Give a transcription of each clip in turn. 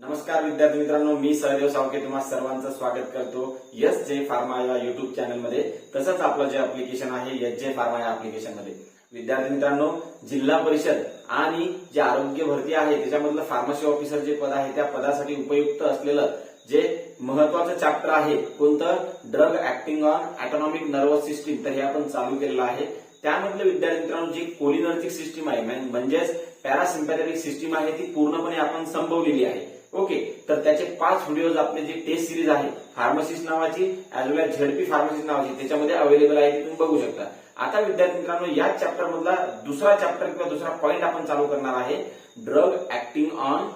नमस्कार विद्यार्थी मित्रांनो, मी सहदेव सावके तुम्हा सर्वांचं स्वागत करतो एस जे फार्मा या युट्यूब चॅनलमध्ये. तसंच आपलं जे ऍप्लिकेशन आहे एस जे फार्मा या ऍप्लिकेशन मध्ये. विद्यार्थी मित्रांनो, जिल्हा परिषद आणि जे आरोग्य भरती आहे त्याच्यामधलं फार्मसी ऑफिसर जे पद आहे त्या पदासाठी उपयुक्त असलेलं जे महत्वाचं चॅप्टर आहे कोणतं, drug acting on autonomic nervous system, तर हे आपण चालू केलेलं आहे. त्यामधलं विद्यार्थी मित्रांनो जी कोलिनर्जिक सिस्टीम आहे म्हणजेच पॅरासिम्पॅथेटिक सिस्टीम आहे ती पूर्णपणे आपण संपवलेली आहे. ओके, तर त्याचे 5 व्हिडिओज आपले जे टेस्ट सिरीज आहे फार्मसिस्ट नावाची ऍज वेल एज झेडपी फार्मसिस्ट नावाची त्याच्यामध्ये अवेलेबल आहे, तुम्ही बघू शकता. आता विद्यार्थी मित्रांनो, या चॅप्टर मधला दुसरा चॅप्टर किंवा दुसरा पॉइंट आपण चालू करणार आहे, ड्रग ऍक्टिंग ऑन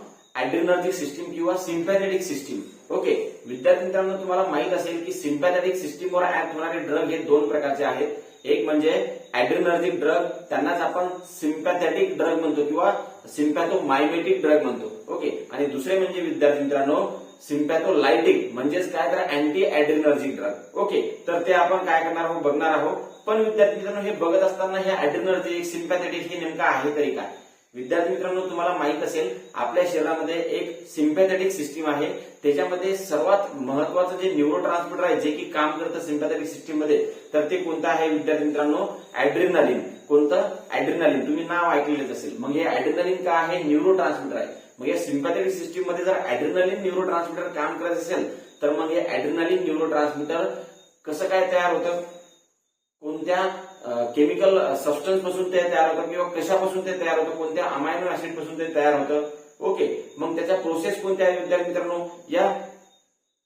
ऍड्रेनर्जिक सिस्टीम किंवा सिम्पॅथेटिक सिस्टीम. ओके विद्यार्थी मित्रांनो, तुम्हाला माहित असेल की सिम्पॅथेटिक सिस्टीमवर ऍक्ट होणारे ड्रग हे 2 प्रकारचे आहेत. एक म्हणजे ऍड्रेनर्जिक ड्रग, त्यांनाच आपण सिम्पॅथेटिक ड्रग म्हणतो किंवा सिम्पॅथोमायमेटिक ड्रग म्हणतो. ओके, आणि दुसरे म्हणजे विद्यार्थी मित्रांनो सिम्पॅथोलायटिक म्हणजेच काय तर अँटी ऍड्रेनर्जिक ड्रग. ओके, तर ते आपण काय करणार आहोत, बघणार आहोत. पण विद्यार्थी मित्रांनो, हे बघत असताना हे ऍड्रेनर्जिक सिम्पॅथेटिक हे नेमकं आहे तरी काय. विद्यार्थी मित्रांनो, तुम्हाला माहित असेल आपल्या शरीरामध्ये एक सिम्पॅथेटिक सिस्टीम आहे, त्याच्यामध्ये सर्वात महत्वाचं जे न्यूरो ट्रान्समीटर आहे जे की काम करतं सिम्पॅथेटिक सिस्टीम मध्ये, तर ते कोणतं आहे विद्यार्थी मित्रांनो, ऍड्रेनालिन. कोणतं, ऍड्रेनालिन. तुम्ही नाव ऐकलेलंच असेल. मग हे ऍड्रेनालिन काय आहे, न्यूरो ट्रान्समीटर आहे. मग या सिम्पॅथेटिक सिस्टीम मध्ये जर ऍड्रेनालिन न्यूरो ट्रान्समीटर काम करत असेल तर मग हे ऍड्रेनालिन न्यूरो ट्रान्समीटर कसं काय तयार होतं, कोणत्या केमिकल सबस्टन्स पासून ते तयार होतं किंवा कशापासून ते तयार होतं, कोणत्या अमायनो ऍसिड पासून ते तयार होतं. ओके, मग त्याच्या प्रोसेस कोणत्या आहे विद्यार्थी मित्रांनो, या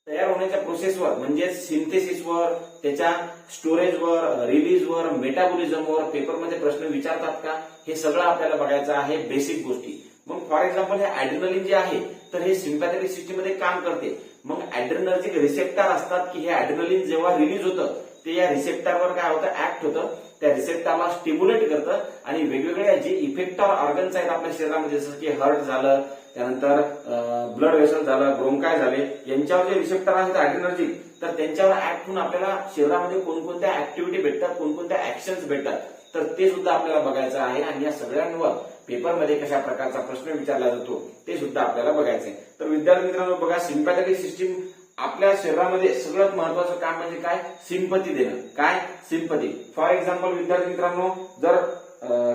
तयार होण्याच्या प्रोसेसवर म्हणजे सिंथेसिसवर, त्याच्या स्टोरेजवर, रिलीजवर, मेटाबॉलिझमवर पेपरमध्ये प्रश्न विचारतात का, हे सगळं आपल्याला बघायचं आहे, बेसिक गोष्टी. मग फॉर एक्झाम्पल हे ऍड्रेनालिन जे आहे तर हे सिम्पॅथेटिक सिस्टीम मध्ये काम करते. मग ऍड्रेनर्जिक रिसेप्टर असतात की हे ऍड्रेनालिन जेव्हा रिलीज होतं ते या रिसेप्टरवर काय होतं, ऍक्ट होतं, त्या रिसेप्टरला स्टिम्युलेट करतं आणि वेगवेगळे जे इफेक्टर ऑर्गन्स आहेत आपल्या शरीरामध्ये जसं की हार्ट झालं, त्यानंतर ब्लड वेसल झालं, ब्रोंकाय झाले, यांच्यावर जे रिसेप्टर आहेत ऍड्रेनर्जिक, तर त्यांच्यावर ऍक्ट होऊन आपल्याला शरीरामध्ये कोणकोणत्या ऍक्टिव्हिटी भेटतात, कोणकोणत्या ऍक्शन्स भेटतात, तर ते सुद्धा आपल्याला बघायचं आहे. आणि या सगळ्यांवर पेपरमध्ये कशा प्रकारचा प्रश्न विचारला जातो ते सुद्धा आपल्याला बघायचंय. तर विद्यार्थी मित्रांनो बघा, सिम्पॅथेटिक सिस्टीम आपल्या शरीरामध्ये सगळ्यात महत्वाचं काम म्हणजे काय, सिंपती देणं. काय, सिंपती. फॉर एक्झाम्पल विद्यार्थी मित्रांनो, जर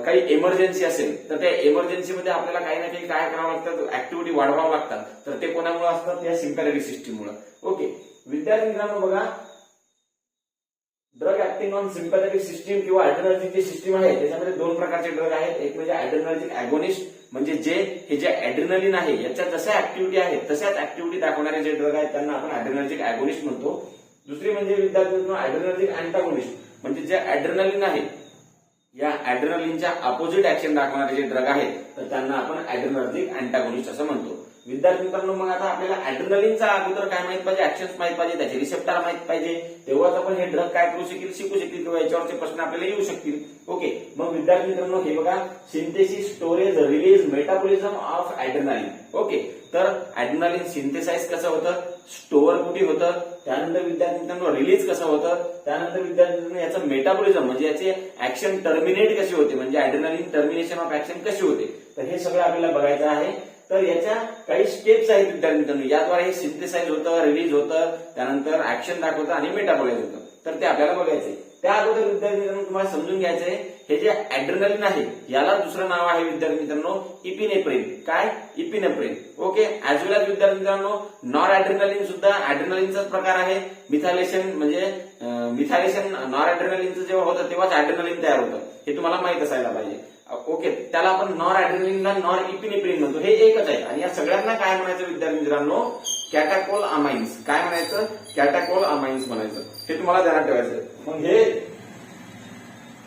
काही इमर्जन्सी असेल तर त्या इमर्जन्सीमध्ये आपल्याला काही ना काही काय करावं लागतं, ऍक्टिव्हिटी वाढवावं लागतात, तर ते कोणामुळे असतात, या सिम्पॅथेटिक सिस्टीममुळे. ओके विद्यार्थी मित्रांनो बघा, drug acting on sympathetic system किंवा ऍड्रेनर्जिक जे सिस्टीम आहे त्याच्यामध्ये 2 प्रकारचे ड्रग आहेत. एक म्हणजे ऍड्रेनर्जिक अॅगोनिस्ट, म्हणजे हे जे ऍड्रेनालिन आहे याच्या जशा ऍक्टिव्हिटी आहेत तशाच ऍक्टिव्हिटी दाखवणारे जे ड्रग आहेत त्यांना आपण ऍड्रेनर्जिक अॅगोनिस्ट म्हणतो. दुसरी म्हणजे विद्यार्थी ऍड्रेनर्जिक अँटागोनिस्ट, म्हणजे जे ऍड्रेनालिन आहे या ऍड्रेनालिनच्या अपोजिट ऍक्शन दाखवणारे जे ड्रग आहेत तर त्यांना आपण ऍड्रेनर्जिक अँटागोनिस्ट असं म्हणतो. विद्यार्थी मित्रांनो, मग आता आपल्याला ऍड्रेनालिनचा अगोदर काय माहित पाहिजे, ऍक्शन्स माहित पाहिजे, त्याचे रिसेप्टर माहित पाहिजे, तेव्हाच आपण हे ड्रग काय करू शकेल, शिकू शकेल किंवा याच्यावरचे प्रश्न आपल्याला येऊ शकतील. ओके, मग विद्यार्थी मित्रांनो हे बघा, synthesis, storage, release, metabolism of adrenaline. Okay, तर ऍड्रेनालिन सिंथेसाइज कसं होतं, स्टोअर कुठे होतं, त्यानंतर विद्यार्थी मित्रांनो रिलीज कसं होतं, त्यानंतर विद्यार्थी मित्रांनो याचं मेटाबॉलिझम म्हणजे याचे ऍक्शन टर्मिनेट कसे होते, म्हणजे ऍड्रेनालिन टर्मिनेशन ऑफ ऍक्शन कसे होते, तर हे सगळं आपल्याला बघायचं आहे. तर याच्या काही स्टेप्स आहेत विद्यार्थी मित्रांनो, याद्वारे हे सिंथेसाइज होतं, रिलीज होतं, त्यानंतर ऍक्शन दाखवतं आणि मेटाबॉलाइज होतं, तर ते आपल्याला बघायचंय. त्या अगोदर विद्यार्थी मित्रांनो तुम्हाला समजून घ्यायचंय, हे जे ऍड्रेनालिन आहे याला दुसरं नाव आहे विद्यार्थी मित्रांनो इपिनेफ्रिन. काय, इपिनेफ्रिन. ओके, ऍज वेल एज विद्यार्थी मित्रांनो नॉर ऍड्रेनालिन सुद्धा ऍड्रेनालिनचाच प्रकार आहे. मिथायलेशन म्हणजे मिथायलेशन नॉर ऍड्रेनालिनचं जेव्हा होतं तेव्हाच ऍड्रेनालिन तयार होतं, हे तुम्हाला माहित असायला पाहिजे. ओके, त्याला आपण नॉर ऍड्रेनालिनला नॉर इपिनेफ्रिन म्हणतो, हे एकच आहे. आणि या सगळ्यांना काय म्हणायचं विद्यार्थी मित्रांनो, कॅटाकोल अमाइन्स. काय म्हणायचं, कॅटाकोल अमाइन्स म्हणायचं, हे तुम्हाला ध्यानात ठेवायचं. मग हे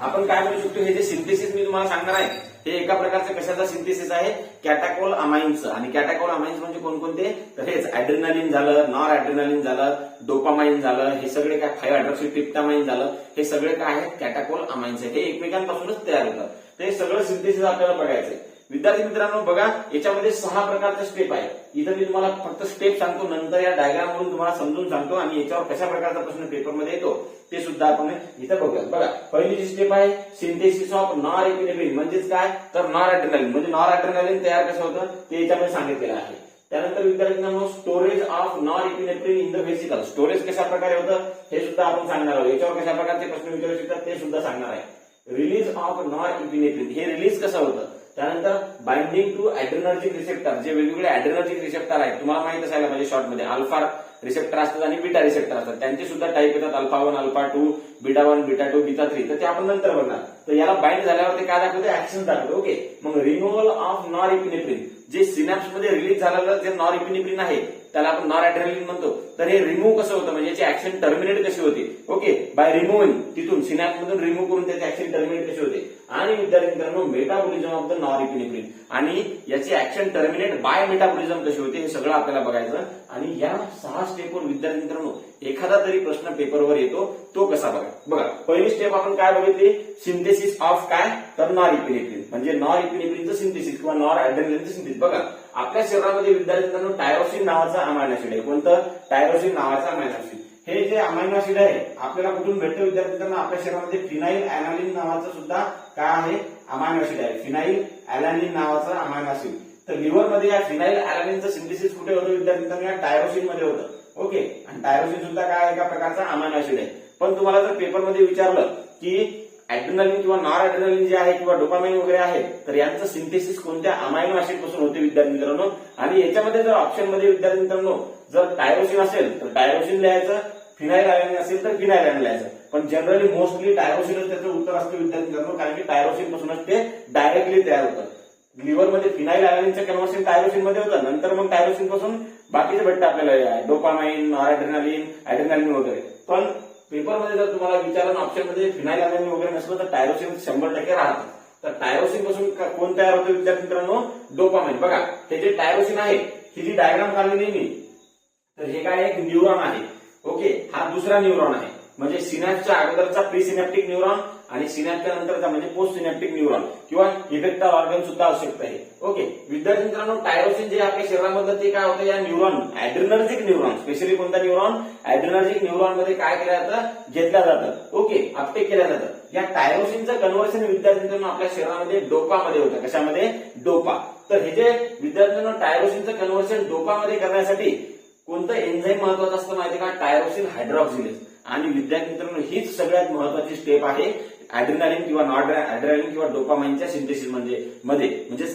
आपण काय म्हणू शकतो, हे जे सिंथेसिस मी तुम्हाला सांगणार आहे हे एका प्रकारचं कशाचा सिंथेसिस आहे, कॅटाकोल अमाइन्सचं. आणि कॅटाकोल अमाइन्स म्हणजे कोणकोणते, तर हेच ऍड्रेनालिन झालं, नॉर ऍड्रेनालिन झालं, डोपामाइन झालं, हे सगळे काय 5-हायड्रॉक्सीट्रिप्टामाइन झालं, हे सगळे काय आहेत, कॅटाकोल अमाइन्स आहेत. हे एकमेकांपासूनच तयार होतात. तर हे सगळं सिंथेसिस आपल्याला बघायचंय. विद्यार्थी मित्रांनो बघा, याच्यामध्ये 6 प्रकारचे स्टेप आहेत. इथं मी तुम्हाला फक्त स्टेप सांगतो, नंतर या डायग्राम वरून तुम्हाला समजून सांगतो आणि याच्यावर कशा प्रकारचा प्रश्न पेपरमध्ये येतो ते सुद्धा आपण इथं बघूया. बघा, पहिली जी स्टेप आहे सिंथेसिस ऑफ नॉर एपिनेफ्रिन, म्हणजेच काय तर नॉर ऍड्रेनालिन, म्हणजे नॉर ऍड्रेनालिन तयार कसं होतं ते याच्यामध्ये सांगितलेलं आहे. त्यानंतर विद्यार्थ्यांनो storage of norepinephrine in the vesicle, storage कशा प्रकारे होतं हे सुद्धा आपण सांगणार आहोत. याच्यावर कशा प्रकारचे प्रश्न विचारू शकतात ते सुद्धा सांगणार आहे. रिलीज ऑफ नॉर इपिनेफ्रिन, हे रिलीज कसं होतं. त्यानंतर बाइंडिंग टू ऍड्रेनर्जिक रिसेप्टर, जे वेगवेगळे ऍड्रेनर्जिक रिसेप्टर आहेत तुम्हाला माहित असायला पाहिजे शॉर्टमध्ये. अल्फा रिसेप्टर असतात आणि बीटा रिसेप्टर असतात, त्यांचे सुद्धा टाईप येतात alpha 1, alpha 2, beta 1, beta 2, beta 3. तर ते आपण नंतर बघणार. तर याला बाइंड झाल्यावर ते काय दाखवते, ऍक्शन दाखवते. ओके, मग रिमूव्हल ऑफ नॉर इपिनेफ्रिन, जे सिनॅप्स मध्ये रिलीज झालेलं जे नॉर इपिनेफ्रिन आहे त्याला आपण नॉर ऍड्रेनलिन म्हणतो. तर हे रिमूव्ह कसं होतं, म्हणजे याची ऍक्शन टर्मिनेट कशी होते. ओके, बाय रिमूव्हिंग, तिथून सिनॅप्स मधून रिमूव्ह करून त्याची ऍक्शन टर्मिनेट कशी होते. आणि विद्यार्थ्यांनो metabolism of the nor epinephrine, आणि याची ऍक्शन टर्मिनेट बाय मेटाबॉलिझम कशी होते हे सगळं आपल्याला बघायचं. आणि या 6 स्टेपवर विद्यार्थ्यांनो एखादा तरी प्रश्न पेपरवर येतो, तो कसा बघा. पहिली स्टेप आपण काय बघितली, सिंथेसिस ऑफ काय, तर नॉर इपिनेफ्रिन, म्हणजे नॉर इपिनेफ्रिनचं सिंथेसिस किंवा नॉर ऍड्रेनलिनचं सिंथेसिस. बघा आपल्या शरीरामध्ये विद्यार्थ्यांनो टायरोसिन नावाचा अमायनो ऍसिड आहे. कोणतं, टायरोसिन नावाचा अमायनो ऍसिड. हे जे अमायनो ऍसिड आहे आपल्याला कुठून भेटतं विद्यार्थ्यांना, आपल्या शरीरामध्ये फिनाइल अॅलानिन नावाचं सुद्धा काय आहे, अमायनो ऍसिड आहे. फिनाइल अॅलानिन नावाचा अमायनो ऍसिड. तर लिव्हर मध्ये या फिनाइल अॅलानिनचं सिंथेसिस कुठे होतं विद्यार्थ्यांना, या टायरोसिन मध्ये होतं. ओके, आणि टायरोसिन सुद्धा काय एका प्रकारचा अमायनो ऍसिड आहे. पण तुम्हाला जर पेपरमध्ये विचारलं की ऍड्रेनलिन किंवा नॉर ऍड्रेनलिन जे आहे किंवा डोपामाइन वगैरे आहे, तर यांचं सिंथेसिस कोणत्या अमायनो ऍसिड पासून होते विद्यार्थी. आणि याच्यामध्ये जर ऑप्शन मध्ये विद्यार्थ्यांनो जर टायरोसिन असेल तर टायरोसिन लिहायचं, फिनाइल अॅलानिन असेल तर फिनाइल अॅलानिन लिहायचं. पण जनरली मोस्टली टायरोसिनच त्याचं उत्तर असतं विद्यार्थ्यांनो, कारण की टायरोसिन पासूनच ते डायरेक्टली तयार होतं. लिव्हर मध्ये फिनाइल अॅलानिनचं कन्व्हर्शन टायरोसिन मध्ये होतं, नंतर मग टायरोसिन पासून बाकीचे भेटतं आपल्याला, डोपामाइन, नॉर ऍड्रेनलिन, ऍड्रेनलिन वगैरे. पण पेपरमध्ये जर तुम्हाला विचारलं ऑप्शन मध्ये फिनाइल अॅलानिन वगैरे नसलं तर टायरोसिन 100% राहतं. तर टायरोसिन पासून कोण तयार होतं विद्यार्थी, डोपामाइन. बघा हे जे टायरोसिन आहे, ही जी डायग्राम काढलेली मी, तर हे काय एक न्यूरॉन आहे. ओके, हा दुसरा न्यूरॉन आहे, म्हणजे सिनॅप्सच्या अगोदरचा प्री सिनॅप्टिक न्यूरॉन आणि सिनॅप्सच्या नंतरचा म्हणजे पोस्ट सिनॅप्टिक न्यूरॉन किंवा इफेक्टर ऑर्गन सुद्धा असू शकतं हे. ओके, विद्यार्थ्यांनो टायरोसिन जे आपल्या शरीरामधलं ते काय होतं, या न्यूरॉन, ऍड्रेनर्जिक न्यूरॉन, स्पेशली कोणता न्यूरॉन, ऍड्रेनर्जिक न्यूरॉन मध्ये काय केलं जातं, घेतलं जातं. ओके, अपटेक केलं जातं. या टायरोसिनचं कन्व्हर्शन विद्यार्थ्यांनो आपल्या शरीरामध्ये डोपामध्ये होतं. कशामध्ये, डोपा. तर हे जे विद्यार्थ्यांनो टायरोसिनचं कन्व्हर्शन डोपामध्ये करण्यासाठी कोणतं एन्झाईम महत्वाचं असतं माहिती का, टायरोसिन हायड्रॉक्सिलेज. आणि विद्यार्थ्यांनो हीच सगळ्यात महत्वाची स्टेप आहे ऍड्रेनालिन किंवा नॉन ऍड्रेनालिन किंवा डोपामाइनच्या सिंथेसिस म्हणजे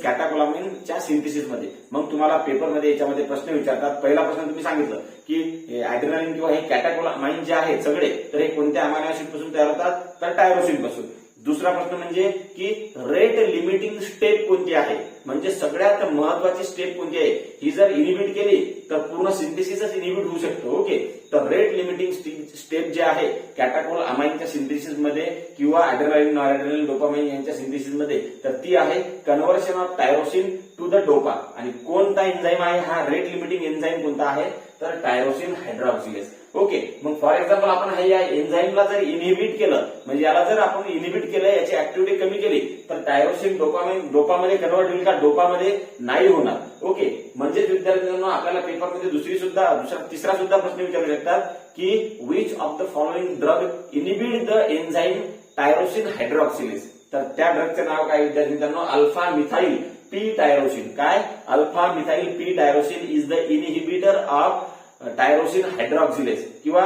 कॅटाकोलामिनच्या सिंथेसिस मध्ये. मग तुम्हाला पेपरमध्ये याच्यामध्ये प्रश्न विचारतात. पहिला प्रश्न तुम्ही सांगितलं की ऍड्रेनालिन किंवा हे कॅटाकोलामाइन जे आहेत सगळे, तर हे कोणत्या अमायनो ऍसिड पासून तयार होतात, तर टायरोसिन पासून. दुसरा प्रश्न म्हणजे की रेट लिमिटिंग स्टेप कोणती आहे, म्हणजे सगळ्यात महत्वाची स्टेप कोणती आहे. ही जर इनिबिट केली तर पूर्ण सिंथेसिसच इनिबिट होऊ शकतो. ओके, तर रेट लिमिटिंग स्टेप जे आहे कॅटाकोल अमाइनच्या सिंथेसिस मध्ये किंवा ऍड्रेनालिन, नॉन ऍड्रेनालिन, डोपामाइन यांच्या सिंथेसिस मध्ये, तर ती आहे conversion of tyrosine to the dopa. आणि कोणता एन्झाईम आहे हा रेट लिमिटिंग एन्झाईम कोणता आहे, तर टायरोसिन हायड्रॉक्सिलेज. ओके, मग फॉर एक्झाम्पल आपण या एन्झाईमला जर इनिबिट केलं, म्हणजे याला जर आपण इनिबिट केलं, याची ऍक्टिव्हिटी कमी केली, तर टायरोसिन डोपामध्ये कन्वर्ट होईल का, डोपामध्ये नाही होणार. ओके, म्हणजे विद्यार्थ्यांना आपल्याला पेपरमध्ये तिसरा सुद्धा प्रश्न विचारू शकतात की which of the following drug inhibit the enzyme tyrosine hydroxylase. तर त्या ड्रगचं नाव काय विद्यार्थ्यांना, अल्फा मिथाइल पी टायरोसिन. काय, alpha methyl p tyrosine is the inhibitor of tyrosine hydroxylase किंवा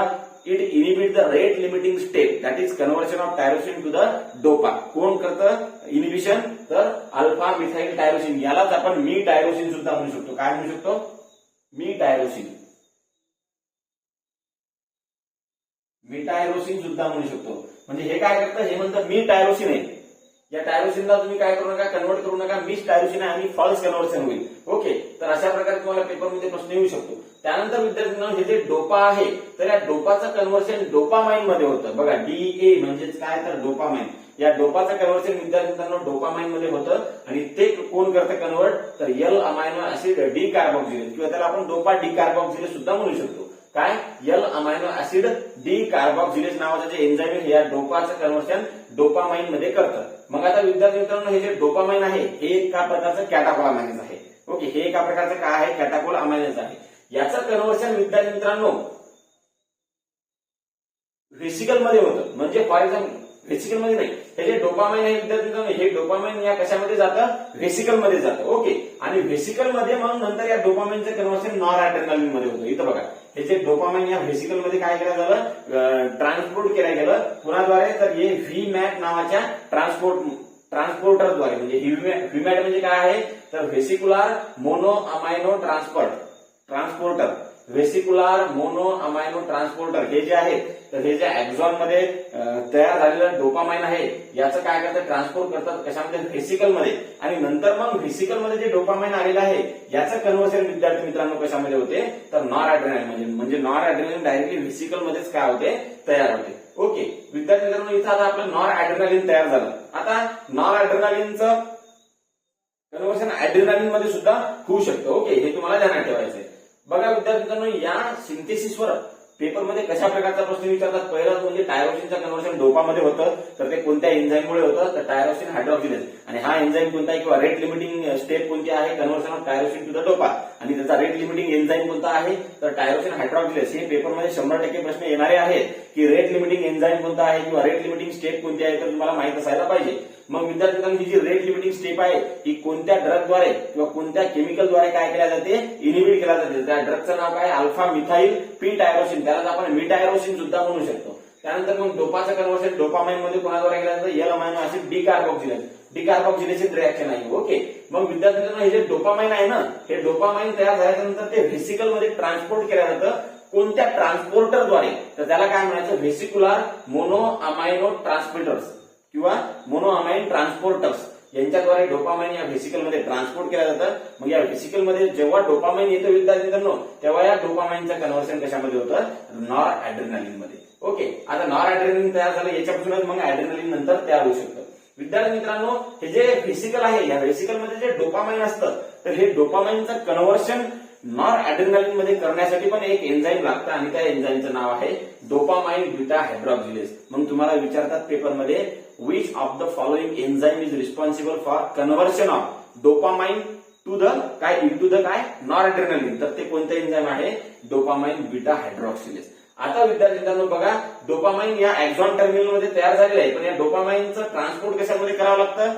it inhibit the rate limiting step, that is conversion of tyrosine to the dopa. कोण करतं इनिबिशन, तर अल्फा मिथाइल टायरोसिन. यालाच आपण मी tyrosine सुद्धा म्हणू शकतो. काय म्हणू शकतो, मी टायरोसिन. मी टायरोसिन सुद्धा म्हणू शकतो. म्हणजे हे काय करतं, हे म्हणतं मी टायरोसिन आहे, या टायरोसिनला तुम्ही काय करू नका, कन्वर्ट करू नका, मिस टायरोसिन आहे आणि फॉल्स कन्व्हर्शन होईल. ओके, तर अशा प्रकारे तुम्हाला पेपरमध्ये प्रश्न येऊ शकतो. त्यानंतर विद्यार्थ्यांना हे जे डोपा आहे, तर या डोपाचं कन्व्हर्शन डोपामाइन मध्ये होतं. बघा डीए म्हणजेच काय, तर डोपामाइन. या डोपाचं कन्व्हर्शन विद्यार्थ्यांना डोपामाइन मध्ये होतं आणि ते कोण करतं कन्वर्ट, तर L amino acid D carboxylase किंवा त्याला आपण डोपा डी कार्बोक्सिलेज सुद्धा म्हणू शकतो. काय, L amino acid D carboxylase नावाचं जे एन्झाईम आहे, या डोपाचं कन्व्हर्शन डोपामाइन मध्ये करतं. मग आता विद्यार्थी हे जे डोपामाइन आहे हे एका प्रकारचं कॅटाकोलामाइनच आहे. ओके, हे एका प्रकारचं काय आहे, कॅटाकोलामाइनच आहे. याचं कन्व्हर्शन विद्यार्थी मित्रांनो व्हेसिकल मध्ये होतं. म्हणजे फॉर एक्झाम्पल व्हेसिकल मध्ये नाही. हे जे डोपामाइन आहे विद्यार्थ्यांनो, हे डोपामाइन या कशामध्ये जातं, व्हेसिकल मध्ये जातं. ओके. आणि व्हेसिकल मध्ये मग नंतर या डोपामाइनचं कन्व्हर्शन नॉर ऍड्रेनालिन मध्ये होतं. इथं बघा, हे जे डोपामाइन या व्हेसिकल मध्ये काय केलं झालं, ट्रान्सपोर्ट केलं गेलं कुणाद्वारे, तर हे व्हीमॅट नावाच्या ट्रान्सपोर्टरद्वारे. म्हणजे व्हीमॅट म्हणजे काय आहे, तर vesicular mono amino transporter. Vesicular mono amino transporter हे जे आहे, तर हे जे एक्झॉन मध्ये तयार झालेलं डोपामाइन आहे याचं काय करतात, ट्रान्सपोर्ट करतात कशामध्ये, व्हेसिकल मध्ये. आणि नंतर मग व्हेसिकल मध्ये जे डोपामाइन आलेलं आहे याचं कन्व्हर्शन विद्यार्थी मित्रांनो कशामध्ये होते, तर नॉर ऍड्रेनालिन म्हणजे नॉर ऍड्रेनालिन डायरेक्टली व्हेसिकल मध्येच काय होते, तयार होते. ओके विद्यार्थी मित्रांनो, इथं आता आपलं नॉर ऍड्रेनालिन तयार झालं. आता नॉर ऍड्रेनालिनचं कन्व्हर्शन ऍड्रेनालिन मध्ये सुद्धा होऊ शकतं. ओके, हे तुम्हाला ध्यानात ठेवायचंय. बघा विद्यार्थी मित्रांनो, या सिंथेसिसवर पेपरमध्ये कशा प्रकारचा प्रश्न विचारतात. पहिलाच म्हणजे टायरोसिनचं कन्व्हर्शन डोपामध्ये होतं, तर ते कोणत्या एन्झाईममुळे होतं, तर टायरोसिन हायड्रॉक्सिलेज. आणि हा एन्झाईम कोणता आहे किंवा रेट लिमिटिंग स्टेप कोणती आहे, conversion of tyrosine to the dopa. आणि त्याचा रेट लिमिटिंग एन्झाईम कोणता आहे, तर टायरोसिन हायड्रॉक्सिलेज. हे पेपरमध्ये 100% प्रश्न येणारे आहेत की रेट लिमिटिंग एन्झाईम कोणता आहे किंवा रेट लिमिटिंग स्टेप कोणती आहे, तर तुम्हाला माहित असायला पाहिजे. मग विद्यार्थ्यांनी ही जी रेट लिमिटिंग स्टेप आहे ही कोणत्या ड्रगद्वारे किंवा कोणत्या केमिकलद्वारे काय केल्या जाते, इनिबिट केल्या जाते. त्या ड्रगचं नाव काय, अल्फा मिथाइल पी टायरोसिन. त्याला आपण मिटायरोसिन सुद्धा म्हणू शकतो. त्यानंतर मग डोपाचं कन्व्हर्शन डोपामाइन मध्ये कोणाद्वारे केलं जातं, L amino acid decarboxylation reaction आहे. ओके. मग विद्यार्थ्यांना हे जे डोपामाइन आहे ना, हे डोपामाइन तयार झाल्यानंतर ते व्हेसिकल मध्ये ट्रान्सपोर्ट केलं जातं. कोणत्या ट्रान्सपोर्टरद्वारे, तर त्याला काय म्हणायचं, व्हेसिकुलार मोनो अमायनो ट्रान्समिटर्स किंवा मोनोअमाइन ट्रान्सपोर्टर्स यांच्याद्वारे डोपामाइन या व्हेसिकल मध्ये ट्रान्सपोर्ट केलं जातं. मग या व्हेसिकल मध्ये जेव्हा डोपामाइन येतं विद्यार्थ्यांनो, तेव्हा या डोपामाइनचं कन्व्हर्शन कशामध्ये होतं, नॉर ऍड्रेनालिन मध्ये. ओके. आता नॉर ऍड्रेनालिन तयार झालं, याच्यापासूनच मग ऍड्रेनालिन नंतर तयार होऊ शकतं. विद्यार्थी मित्रांनो, हे जे व्हेसिकल आहे या व्हेसिकल मध्ये जे डोपामाइन असतं, तर हे डोपामाइनचं कन्व्हर्शन नॉर ऍड्रेनालिन मध्ये करण्यासाठी पण एक एन्झाईम लागतं आणि त्या एन्झाईमचं नाव आहे डोपामाइन बीटा हायड्रॉक्सिलेज. मग तुम्हाला विचारतात पेपरमध्ये, which of the following enzyme is responsible for conversion of dopamine to the काय into the काय नॉरएड्रेनालिन. तर ते कोणतं एन्झाईम आहे, डोपामाइन बीटा हायड्रॉक्सिलेज. आता विद्यार्थ्यांनो बघा, डोपामाइन या एक्झॉन टर्मिनल मध्ये तयार झालेलं आहे, पण या डोपामाइनचं ट्रान्सपोर्ट कशामध्ये करावं लागतं,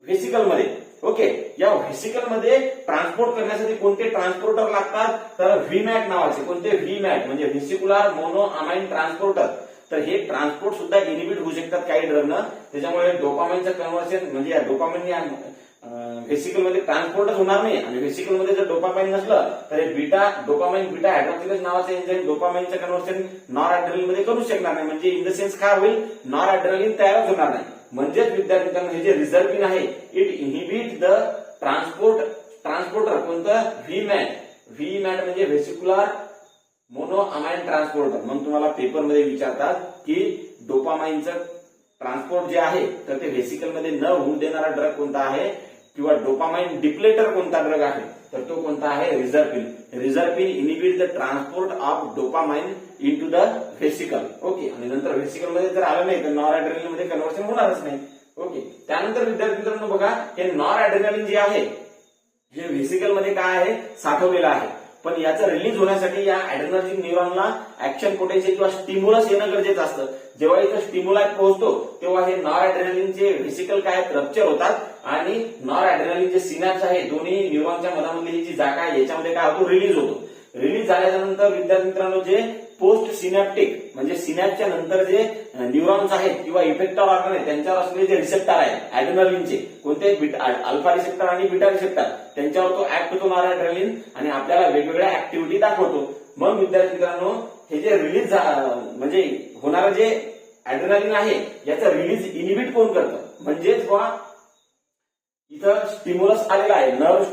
व्हेसिकल मध्ये. ओके. या व्हेसिकल मध्ये ट्रान्सपोर्ट करण्यासाठी कोणते ट्रान्सपोर्टर लागतात, तर व्हीमॅट नावाचे. कोणते, व्हीमॅट म्हणजे व्हेसिकुलार मोनो अमाइन ट्रान्सपोर्टर. तर हे ट्रान्सपोर्ट सुद्धा इनिबिट होऊ शकतात काही ड्रगनं. त्याच्यामुळे डोपामाइनचं कन्व्हर्शन म्हणजे या डोपामाइन या व्हेसिकल मध्ये ट्रान्सपोर्टच होणार नाही. आणि व्हेसिकल मध्ये जर डोपामाइन नसलं तर हे डोपामाइन बीटा हायड्रॉक्सिलेज नावाचं एन्झाईम डोपामाइनचं कन्व्हर्शन नॉर ऍड्रेनालिन मध्ये करू शकणार नाही. म्हणजे इन द सेन्स काय होईल, नॉर ऍड्रेनालिन तयारच होणार नाही. म्हणजेच विद्यार्थ्यांना हे जे रिझर्पिन आहे, इट इनिबिट द ट्रान्सपोर्टर कोणतं, व्हीमॅट म्हणजे व्हेसिकुलार मोनो अमाइन ट्रान्सपोर्टर. मग तुम्हाला पेपरमध्ये विचारतात की डोपामाइनचं ट्रान्सपोर्ट जे आहे, तर ते व्हेसिकल मध्ये न होऊ देणारा ड्रग कोणता आहे किंवा डोपामाइन डिप्लेटर कोणता ड्रग आहे, तर तो कोणता आहे, reserpine inhibit the transport of dopamine into the vesicle. Okay. आणि नंतर व्हेसिकल मध्ये जर आलं नाही तर नॉर ऍड्रेनालिन मध्ये कन्व्हर्शन होणारच नाही. ओके. त्यानंतर विद्यार्थी मित्रांनो बघा, हे नॉर ऍड्रेनालिन जे आहे हे व्हेसिकल मध्ये काय आहे, साठवलेलं आहे. पण याचं रिलीज होण्यासाठी या ऍड्रेनर्जिक न्यूरॉनला ऍक्शन पोटेन्शियल किंवा स्टिम्युलस येणं गरजेचं असतं. जेव्हा इथं स्टिम्युलाय पोहोचतो तेव्हा हे नॉर ऍड्रेनालिनचे व्हेसिकल काय रप्चर होतात आणि नॉर ऍड्रेनालिनचे सिनॅप्स आहे, दोन्ही न्यूरॉनच्या मधामधली ही जी जागा आहे याच्यामध्ये काय होतो, रिलीज होतो. रिलीज झाल्यानंतर विद्यार्थी मित्रांनो, जे पोस्ट सिनॅप्टिक म्हणजे सिनॅपच्या नंतर जे न्यूरॉन्स आहेत किंवा इफेक्टर ऑर्गन आहेत त्यांच्यावर असलेले जे रिसेप्टर आहेत ऍड्रेनालिनचे, कोणते, अल्फा रिसेप्टर आणि बीटा रिसेप्टर, त्यांच्यावर तो ऍक्ट होतो नॉर ऍड्रेनालिन आणि आपल्याला वेगवेगळ्या ऍक्टिव्हिटी दाखवतो. मग विद्यार्थी मित्रांनो, हे जे रिलीज म्हणजे होणारं जे ऍड्रेनालिन आहे याचं रिलीज इनिबिट कोण करतं, म्हणजेच बा इथं स्टिम्युलस आलेला आहे, नर्व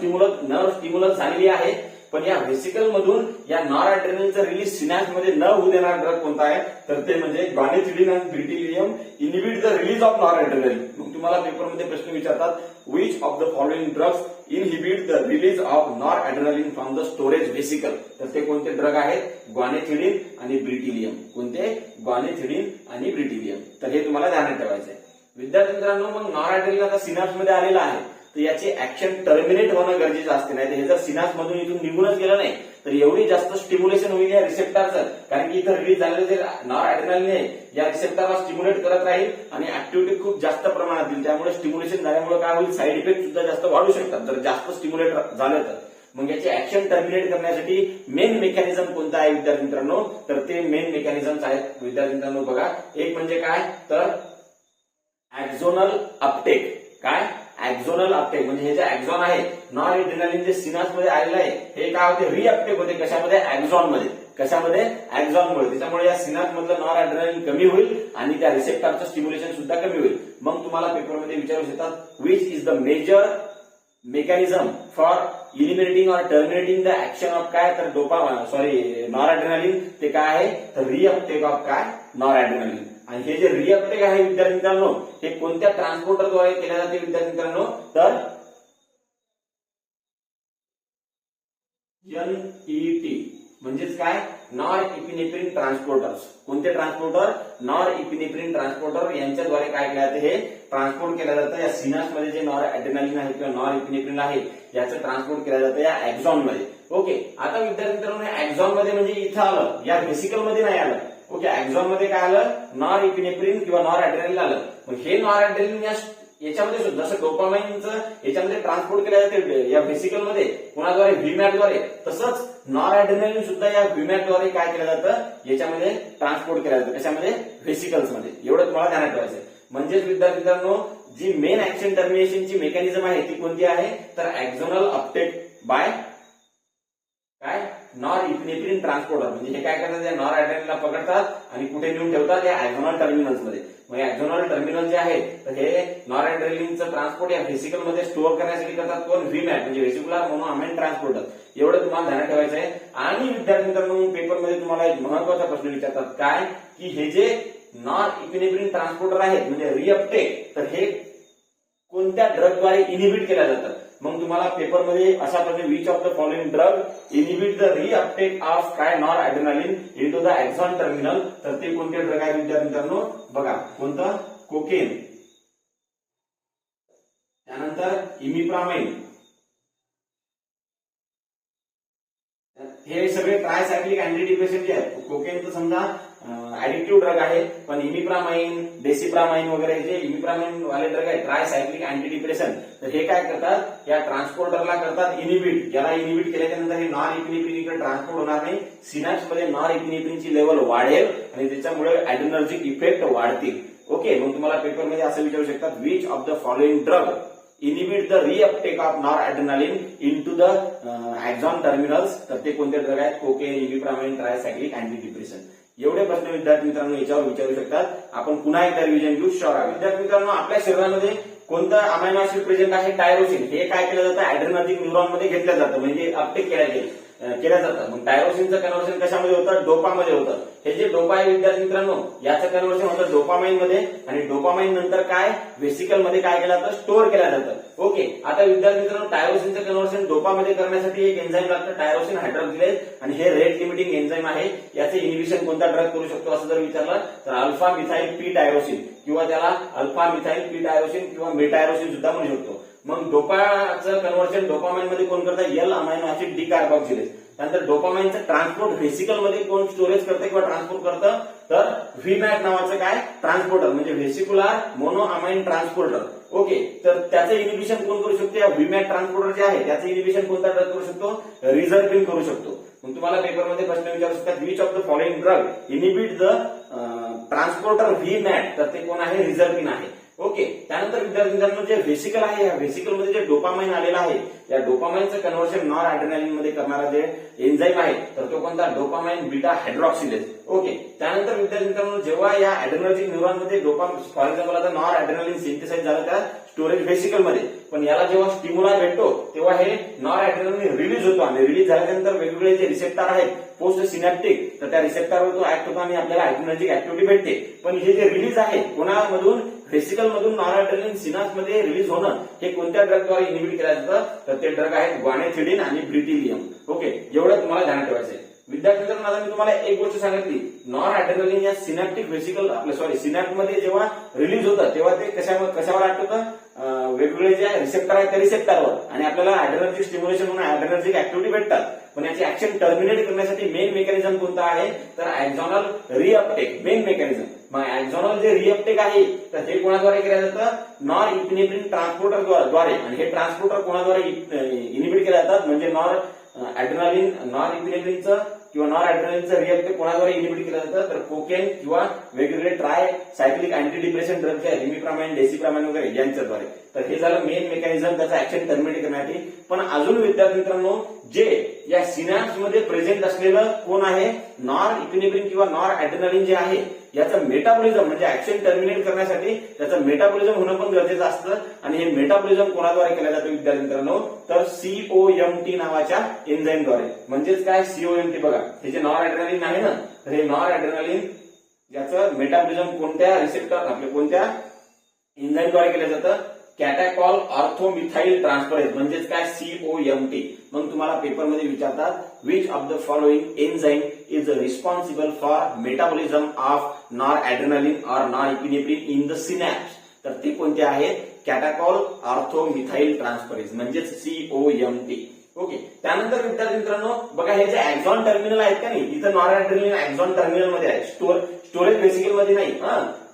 स्टिम्युलस झालेली आहे. पण या व्हेसिकल मधून या नॉर ऍड्रेनालिनचं रिलीज सिनॅप्स मध्ये न होऊ देणारा ड्रग कोणता आहे, तर ते म्हणजे गॉनेथिलीन आणि bretylium inhibit the release of noradrenaline. मग तुम्हाला पेपरमध्ये प्रश्न विचारतात, which of the following drugs inhibit the release of noradrenaline from the storage vesicle. तर ते कोणते ड्रग आहेत, गॉनेथिलीन आणि ब्रिटिलियम. कोणते, गॉनेथिलीन आणि ब्रिटिलियम. तर हे तुम्हाला ध्यानात ठेवायचं आहे. विद्यार्थी मित्रांनो, मग नॉर ऍड्रेनालिन आता सिनॅप्स मध्ये आलेला आहे. तर याची ऍक्शन टर्मिनेट होणं गरजेचं असते, नाही तर हे जर सिनाप्स मधून इथून निघूनच गेलं नाही तर एवढी जास्त स्टिम्युलेशन होईल या रिसेप्टरचं, कारण की इथं रिलीज झालेलं जे नॉरएड्रेनालिन आहे या रिसेप्टरला स्टिम्युलेट करत राहील आणि ऍक्टिव्हिटी खूप जास्त प्रमाणात येईल. त्यामुळे स्टिम्युलेशन झाल्यामुळे काय होईल, साईड इफेक्ट सुद्धा जास्त वाढू शकतात जर जास्त स्टिम्युलेट झालं तर. मग याची ऍक्शन टर्मिनेट करण्यासाठी मेन मेकॅनिझम कोणता आहे विद्यार्थी मित्रांनो, तर ते मेन मेकॅनिझम्स आहेत विद्यार्थी मित्रांनो बघा. एक म्हणजे काय तर ऍक्झोनल अपटेक. काय ऍक्झोनल अपटेक म्हणजे हे जे ऍक्झॉन आहे नॉरएड्रेनालिन जे सिनाप्स मध्ये आलेलं आहे हे काय होते, रिअपटेक होते. कशामध्ये, ऍक्झॉन मध्ये. कशामध्ये, ऍक्झॉनमुळे. त्याच्यामुळे या सिनाप्स मधलं नॉरएड्रेनालिन कमी होईल आणि त्या रिसेप्टरचं स्टिम्युलेशन सुद्धा कमी होईल. मग तुम्हाला पेपरमध्ये विचारू शकतात which is the major mechanism for eliminating or terminating the action of काय तर नॉरएड्रेनालिन. ते काय आहे तर रिअपटेक ऑफ काय नॉरएड्रेनालिन. आणि हे जे रिअपटेक आहे विद्यार्थी मित्रांनो हे कोणत्या ट्रान्सपोर्टरद्वारे केले जाते विद्यार्थी मित्रांनो, तर NET म्हणजेच काय नॉर इपिनेफ्रिन ट्रान्सपोर्टर्स. कोणते ट्रान्सपोर्टर, नॉर इपिनेफ्रिन ट्रान्सपोर्टर यांच्याद्वारे काय केलं जातं, हे ट्रान्सपोर्ट केलं जातं. या सिनाप्स मध्ये जे नॉरएड्रेनालिन आहे किंवा नॉर इपिनेफ्रिन आहे याचं ट्रान्सपोर्ट केलं जातं या ऍक्झॉन मध्ये. ओके, आता विद्यार्थी मित्रांनो ऍक्झॉन मध्ये म्हणजे इथं आलं, या व्हेसिकल मध्ये नाही आलं. ओके, ऍक्झॉन मध्ये काय आलं, नॉर इपिनेफ्रिन किंवा नॉरएड्रेनालिन आलं. मग हे नॉरएड्रेनालिन याच्यामध्ये सुद्धा जसं डोपामाइनचं याच्यामध्ये ट्रान्सपोर्ट केलं जाते या व्हेसिकल मध्ये कोणाद्वारे, व्हीमॅटद्वारे, तसंच नॉरएड्रेनालिन सुद्धा या व्हीमॅटद्वारे काय केलं जातं याच्यामध्ये ट्रान्सपोर्ट केलं जातं. कशामध्ये, व्हेसिकल्स मध्ये. एवढं तुम्हाला ध्यानात ठेवायचं आहे. म्हणजेच विद्यार्थी मित्रांनो जी मेन ऍक्शन टर्मिनेशनची मेकॅनिझम आहे ती कोणती आहे तर ऍक्झोनल अपटेक बाय काय नॉर इपिनेफ्रिन ट्रान्सपोर्टर. म्हणजे हे काय करतात, या नॉरएड्रेनालिनला पकडतात आणि कुठे नेऊन ठेवतात या ऍक्झोनल टर्मिनल्स मध्ये. मग ऍक्झोनल टर्मिनल जे आहे तर हे नॉरएड्रेनालिनचं ट्रान्सपोर्ट या व्हेसिकल मध्ये स्टोअर करण्यासाठी करतात कोण, व्हीमॅट म्हणजे व्हेसिक्युलर मोनोअमाइन ट्रान्सपोर्टर. एवढं तुम्हाला ध्यानात ठेवायचं आहे. आणि विद्यार्थी मित्रांनो पेपरमध्ये तुम्हाला एक महत्वाचा प्रश्न विचारतात काय की हे जे नॉर इपिनेफ्रिन ट्रान्सपोर्टर आहेत म्हणजे रिअपटेक तर हे कोणत्या ड्रगद्वारे इनिबिट केल्या जातात. मग तुम्हाला पेपरमध्ये अशा प्रकारे which of the following drug inhibit the reuptake of काय noradrenaline into the axon terminal. तर ते कोणते ड्रग आहे विद्यार्थी मित्रांनो बघा. कोणतं, कोकेन, त्यानंतर इमिप्रामाइन. हे सगळे ट्रायसायक्लिक अँटी डिप्रेसेंट जे आहेत. कोकेन तर समजा ऍडिक्टिव्ह ड्रग आहे, पण इमिप्रामाइन, डेसिप्रामाइन वगैरे जे इमिप्रामाइन वाले ड्रग आहे ट्रायसायक्लिक अँटी डिप्रेशन, तर हे काय करतात या ट्रान्सपोर्टरला करतात इनिबिट. याला इनिबिट केल्यानंतर हे नॉर इपिनेफ्रिन इकडे ट्रान्सपोर्ट होणार नाही. सिनॅप्स मध्ये नॉर इपिनेफ्रिनची लेवल वाढेल आणि त्याच्यामुळे ऍड्रेनर्जिक इफेक्ट वाढतील. ओके, मग तुम्हाला पेपरमध्ये असं विचारू शकतात which of the following drug inhibit the reuptake of noradrenaline into the axon terminals. तर ते कोणते ड्रग आहेत, cocaine, imipramine, tricyclic anti depression. एवढे प्रश्न विद्यार्थी मित्रांनो याच्यावर विचारू शकतात. आपण पुन्हा एकदा रिव्हिजन घेऊ. शॉर्ट विद्यार्थी मित्रांनो आपल्या शरीरामध्ये कोणतं अमायनो ऍसिड प्रेझेंट आहे, टायरोसिन. हे काय केलं जातं, ऍड्रेनर्जिक न्यूरॉन मध्ये घेतलं जातं म्हणजे अपटेक केल्या जातं. मग टायरोसिनचं कन्व्हर्शन कशामध्ये होतं, डोपामध्ये होतं. हे जे डोपा आहे विद्यार्थी मित्रांनो याचं कन्व्हर्शन होतं डोपामाइन मध्ये आणि डोपामाइन नंतर काय व्हेसिकल मध्ये काय केलं जातं, स्टोअर केलं जातं. ओके, आता विद्यार्थी मित्रांनो टायरोसिनचं कन्व्हर्शन डोपामध्ये करण्यासाठी एक एन्झाईम लागतं टायरोसिन हायड्रॉक्सिलेज आणि हे रेट लिमिटिंग एन्झाईम आहे. याचे इनिबिशन कोणता ड्रग करू शकतो असं जर विचारलं तर अल्फा मिथाइल पी टायरोसिन किंवा त्याला अल्फा मिथाइल पी टायरोसिन किंवा मेटायरोसिन सुद्धा म्हणू शकतो. मग डोपाचं कन्व्हर्शन डोपामाइन मध्ये कोण करतं, एल अमायनो ऍसिड डिकार्बॉक्सिलेज. त्यानंतर डोपामाइनचं ट्रान्सपोर्ट व्हेसिकल मध्ये कोण स्टोरेज करते किंवा ट्रान्सपोर्ट करतं तर व्हीमॅट नावाचं काय ट्रान्सपोर्टर म्हणजे व्हेसिक्युलर मोनोअमाइन ट्रान्सपोर्टर. ओके, तर त्याचं इनिबिशन कोण करू शकतो, या व्हीमॅट ट्रान्सपोर्टर जे आहे त्याचं इनिबिशन कोणता ड्रग करू शकतो, रिझर्पिन करू शकतो. मग तुम्हाला पेपरमध्ये प्रश्न विचारू शकतात which of the following drug inhibit the transporter VMAT. तर ते कोण आहे, रिझर्पिन आहे. ओके, त्यानंतर विद्यार्थ्यांनो जे व्हेसिकल आहे या व्हेसिकल मध्ये जे डोपामाइन आलेला आहे या डोपामाइनचं कन्व्हर्शन नॉरएड्रेनालिन मध्ये करणारा जे एन्झाईम आहे तर तो कोणता, डोपामाइन बीटा हायड्रॉक्सिलेज. ओके, त्यानंतर विद्यार्थ्यांनो जेव्हा या ऍड्रेनर्जिक न्यूरॉन मध्ये फॉर एक्झाम्पल आता नॉरएड्रेनालिन सिंथेसाइज झालं त्या स्टोरेज व्हेसिकल मध्ये, पण याला जेव्हा स्टिम्युला भेटतो तेव्हा हे नॉरएड्रेनालिन रिलीज होतो आणि रिलीज झाल्यानंतर वेगवेगळे जे रिसेप्टर आहेत पोस्ट सिनॅप्टिक तर त्या रिसेप्टरवर तो ऍक्ट होतो आणि आपल्याला ऍड्रेनर्जिक ऍक्टिव्हिटी भेटते. पण हे जे रिलीज आहे कोणामधून, व्हेसिकल मधून नॉरएड्रेनालिन सिनाप्स मध्ये रिलीज होणं हे कोणत्या ड्रगद्वारे इनिबिट केलं जातं तर ते ड्रग आहेत ग्वानेथिडिन आणि ब्रिटिलियम. ओके, एवढं तुम्हाला ध्यानात ठेवायचं आहे. विद्यार्थ्यांना आता मी तुम्हाला एक गोष्ट सांगितली, नॉरएड्रेनालिन या सिनॅप्टिक व्हेसिकल सिनॅप्ट मध्ये जेव्हा रिलीज होतं तेव्हा ते कशावर ऍक्ट होतं, वेगवेगळे जे रिसेप्टर आहेत त्या रिसेप्टरवर आणि आपल्याला ऍड्रेनर्जिक स्टिम्युलेशन म्हणून ऍड्रेनर्जिक ऍक्टिव्हिटी भेटतात. पण याची ऍक्शन टर्मिनेट करण्यासाठी मेन मेकॅनिझम कोणता आहे तर एक्झॉनल रिअपटेक मेन मेकॅनिझम. मग एक्झॉनल जे रिअपटेक आहे तर हे कोणाद्वारे केलं जातं नॉर इपिनेफ्रिन ट्रान्सपोर्टर द्वारे. आणि हे ट्रान्सपोर्टर कोणाद्वारे इनिबिट केले जातात म्हणजे नॉर इपिनेफ्रिनचं किंवा नॉर ऍड्रेनलिनचं रिअपटेक कोणाद्वारे इनिबिट केलं जातं तर कोकेन किंवा वेगवेगळे try cyclic anti depression drugs आहे रिमिप्रामाइन डेसिप्रामाइन वगैरे यांच्याद्वारे. तर हे झालं मेन मेकॅनिझम त्याचा ऍक्शन टर्मिनेट करण्यासाठी. पण अजून विद्यार्थी मित्रांनो जे या सिनॅप्स मध्ये प्रेझेंट असलेलं कोण आहे नॉर इपिनेफ्रिन किंवा नॉर ऍड्रेनलिन जे आहे याचं मेटाबॉलिझम म्हणजे ऍक्शन टर्मिनेट करण्यासाठी त्याचं मेटाबॉलिझम होणं पण गरजेचं असतं. आणि हे मेटाबॉलिझम कोणाद्वारे केलं जातं विद्यार्थी मित्रांनो तर COMT नावाच्या एन्झाईमद्वारे. म्हणजेच काय COMT बघा हे जे नॉर ऍड्रेनलिन आहे ना तर हे नॉर ऍड्रेनलिन याचं मेटाबॉलिझम कोणत्या रिसेप्टर आपल्या कोणत्या एन्झाईमद्वारे केलं जातं कॅटाकॉल ऑर्थोमिथाइल ट्रान्सफरेज म्हणजेच काय COMT. मग तुम्हाला पेपरमध्ये विचारतात which of the following enzyme is responsible for metabolism of noradrenaline or norepinephrine in the synapse. तर ते कोणते आहेत कॅटाकॉल ऑर्थोमिथाइल ट्रान्सफरेज म्हणजेच COMT. ओके. त्यानंतर विद्यार्थी मित्रांनो बघा हे जे एक्झॉन टर्मिनल आहेत का नाही इथं नॉर ऍड्रेनलिन एक्झॉन टर्मिनल मध्ये आहे स्टोरेज वेसिकल मध्ये नाही.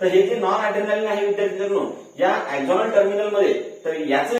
तर हे जे नॉन ऍड्रेनलिन आहे विद्यार्थी मित्रांनो या एक्झॉनल टर्मिनल मध्ये तर याचं